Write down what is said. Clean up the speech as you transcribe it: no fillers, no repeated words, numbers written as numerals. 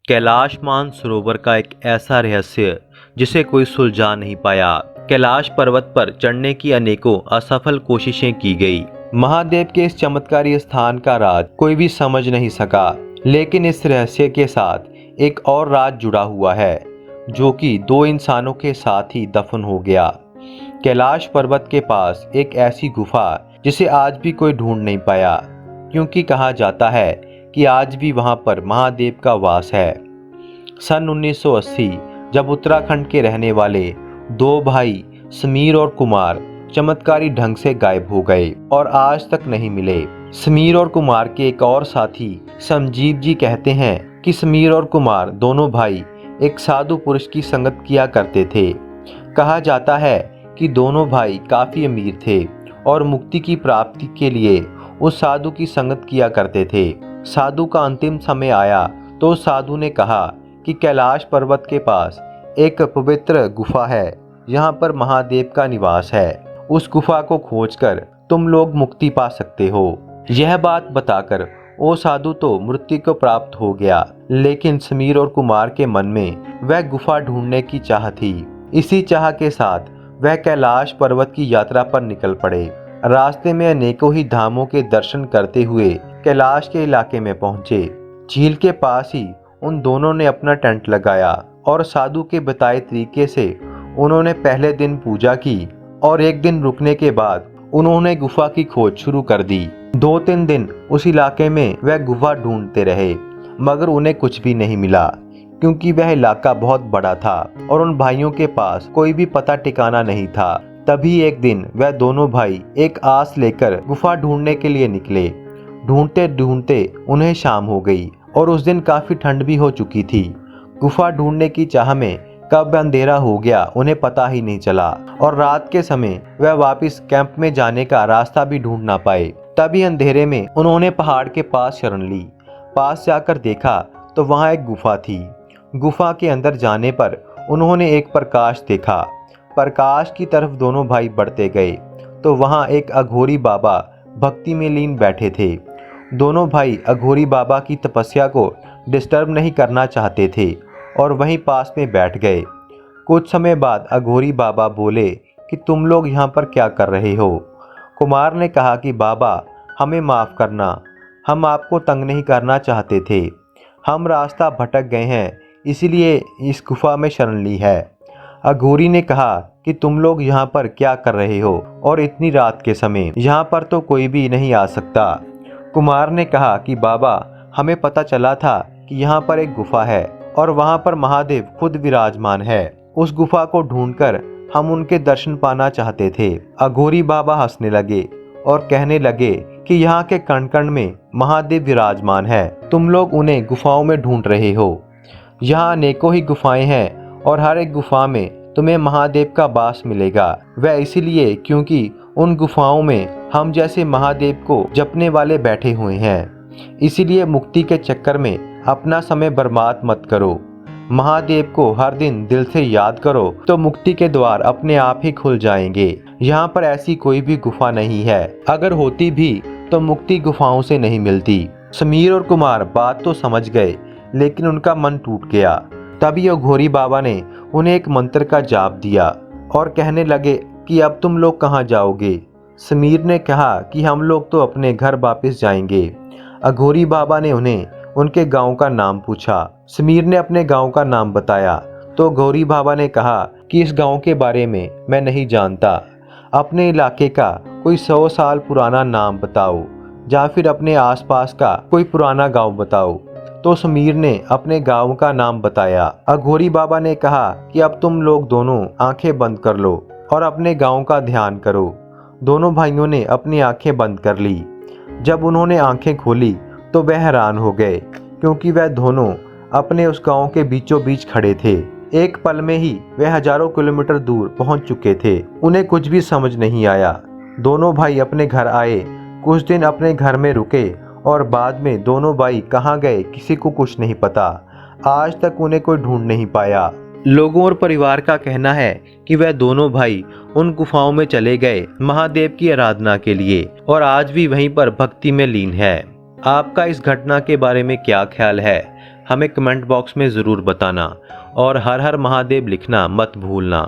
कैलाश मानसरोवर का एक ऐसा रहस्य जिसे कोई सुलझा नहीं पाया। कैलाश पर्वत पर चढ़ने की अनेकों असफल कोशिशें की गई। महादेव के इस चमत्कारी स्थान का राज कोई भी समझ नहीं सका, लेकिन इस रहस्य के साथ एक और राज जुड़ा हुआ है, जो कि दो इंसानों के साथ ही दफन हो गया। कैलाश पर्वत के पास एक ऐसी गुफा जिसे आज भी कोई ढूंढ नहीं पाया, क्योंकि कहा जाता है कि आज भी वहां पर महादेव का वास है। सन 1980 जब उत्तराखंड के रहने वाले दो भाई समीर और कुमार चमत्कारी ढंग से गायब हो गए और आज तक नहीं मिले। समीर और कुमार के एक और साथी संजीव जी कहते हैं कि समीर और कुमार दोनों भाई एक साधु पुरुष की संगत किया करते थे। कहा जाता है कि दोनों भाई काफी अमीर थे और मुक्ति की प्राप्ति के लिए उस साधु की संगत किया करते थे। साधु का अंतिम समय आया तो उस साधु ने कहा कि कैलाश पर्वत के पास एक पवित्र गुफा है, यहाँ पर महादेव का निवास है। उस गुफा को खोजकर तुम लोग मुक्ति पा सकते हो। यह बात बताकर वो साधु तो मृत्यु को प्राप्त हो गया, लेकिन समीर और कुमार के मन में वह गुफा ढूंढने की चाह थी। इसी चाह के साथ वह कैलाश पर्वत की यात्रा पर निकल पड़े। रास्ते में अनेकों ही धामों के दर्शन करते हुए कैलाश के इलाके में पहुंचे। झील के पास ही उन दोनों ने अपना टेंट लगाया और साधु के बताए तरीके से उन्होंने पहले दिन पूजा की और एक दिन रुकने के बाद उन्होंने गुफा की खोज शुरू कर दी। 2-3 दिन उस इलाके में वह गुफा ढूंढते रहे, मगर उन्हें कुछ भी नहीं मिला, क्योंकि वह इलाका बहुत बड़ा था और उन भाइयों के पास कोई भी पता ठिकाना नहीं था। तभी एक दिन वह दोनों भाई एक आस लेकर गुफा ढूंढने के लिए निकले। ढूंढते ढूंढते उन्हें शाम हो गई और उस दिन काफी ठंड भी हो चुकी थी। गुफा ढूंढने की चाह में कब अंधेरा हो गया उन्हें पता ही नहीं चला और रात के समय वह वापस कैंप में जाने का रास्ता भी ढूंढ ना पाए। तभी अंधेरे में उन्होंने पहाड़ के पास शरण ली। पास जाकर देखा तो वहां एक गुफा थी। गुफा के अंदर जाने पर उन्होंने एक प्रकाश देखा। प्रकाश की तरफ दोनों भाई बढ़ते गए तो वहां एक अघोरी बाबा भक्ति में लीन बैठे थे। दोनों भाई अघोरी बाबा की तपस्या को डिस्टर्ब नहीं करना चाहते थे और वहीं पास में बैठ गए। कुछ समय बाद अघोरी बाबा बोले कि तुम लोग यहाँ पर क्या कर रहे हो। कुमार ने कहा कि बाबा हमें माफ़ करना, हम आपको तंग नहीं करना चाहते थे, हम रास्ता भटक गए हैं, इसीलिए इस गुफा में शरण ली है। अघोरी ने कहा कि तुम लोग यहाँ पर क्या कर रहे हो और इतनी रात के समय, यहाँ पर तो कोई भी नहीं आ सकता। कुमार ने कहा कि बाबा हमें पता चला था कि यहाँ पर एक गुफा है और वहाँ पर महादेव खुद विराजमान है। उस गुफा को ढूंढकर हम उनके दर्शन पाना चाहते थे। अघोरी बाबा हंसने लगे और कहने लगे कि यहाँ के कण कण में महादेव विराजमान है, तुम लोग उन्हें गुफाओं में ढूंढ रहे हो। यहाँ अनेकों ही गुफाएं हैं और हर एक गुफा में तुम्हें महादेव का वास मिलेगा। वह इसीलिए क्योंकि उन गुफाओं में हम जैसे महादेव को जपने वाले बैठे हुए हैं। इसीलिए मुक्ति के चक्कर में अपना समय बर्बाद मत करो। महादेव को हर दिन दिल से याद करो तो मुक्ति के द्वार अपने आप ही खुल जाएंगे। यहाँ पर ऐसी कोई भी गुफा नहीं है, अगर होती भी तो मुक्ति गुफाओं से नहीं मिलती। समीर और कुमार बात तो समझ गए, लेकिन उनका मन टूट गया। तभी अघोरी बाबा ने उन्हें एक मंत्र का जाप दिया और कहने लगे कि अब तुम लोग कहाँ जाओगे। समीर ने कहा कि हम लोग तो अपने घर वापस जाएंगे। अघोरी बाबा ने उन्हें उनके गांव का नाम पूछा। समीर ने अपने गांव का नाम बताया तो अघोरी बाबा ने कहा कि इस गांव के बारे में मैं नहीं जानता, अपने इलाके का कोई 100 साल पुराना नाम बताओ या फिर अपने आसपास का कोई पुराना गांव बताओ। तो समीर ने अपने गांव का नाम बताया। अघोरी बाबा ने कहा कि अब तुम लोग दोनों आंखें बंद कर लो और अपने गांव का ध्यान करो। दोनों भाइयों ने अपनी आंखें बंद कर ली। जब उन्होंने आंखें खोली तो वह हैरान हो गए, क्योंकि वह दोनों अपने उस गांव के बीचों बीच खड़े थे। एक पल में ही वह हजारों किलोमीटर दूर पहुंच चुके थे। उन्हें कुछ भी समझ नहीं आया। दोनों भाई अपने घर आए, कुछ दिन अपने घर में रुके और बाद में दोनों भाई कहाँ गए किसी को कुछ नहीं पता। आज तक उन्हें कोई ढूंढ नहीं पाया। लोगों और परिवार का कहना है कि वह दोनों भाई उन गुफाओं में चले गए महादेव की आराधना के लिए और आज भी वहीं पर भक्ति में लीन है। आपका इस घटना के बारे में क्या ख्याल है? हमें कमेंट बॉक्स में ज़रूर बताना और हर हर महादेव लिखना मत भूलना।